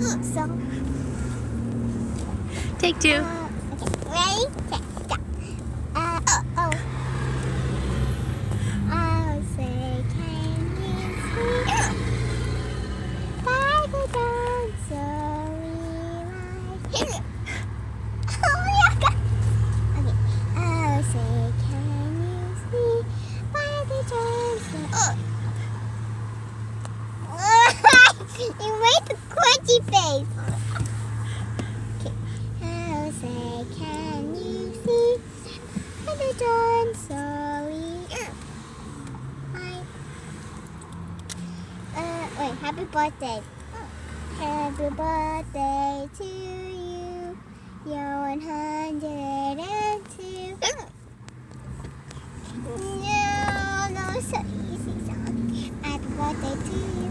So, Take two. okay, ready? Okay, go. Oh. I'll say, can you see by the dawn's early light? Oh my God. Okay, I'll say, can you see by the dawn's early You made the crunchy face. Okay, I'll say, can you see by the dawn's early light? Wait, happy birthday. Happy birthday to you. You're 102. No, so easy song. Happy birthday to you.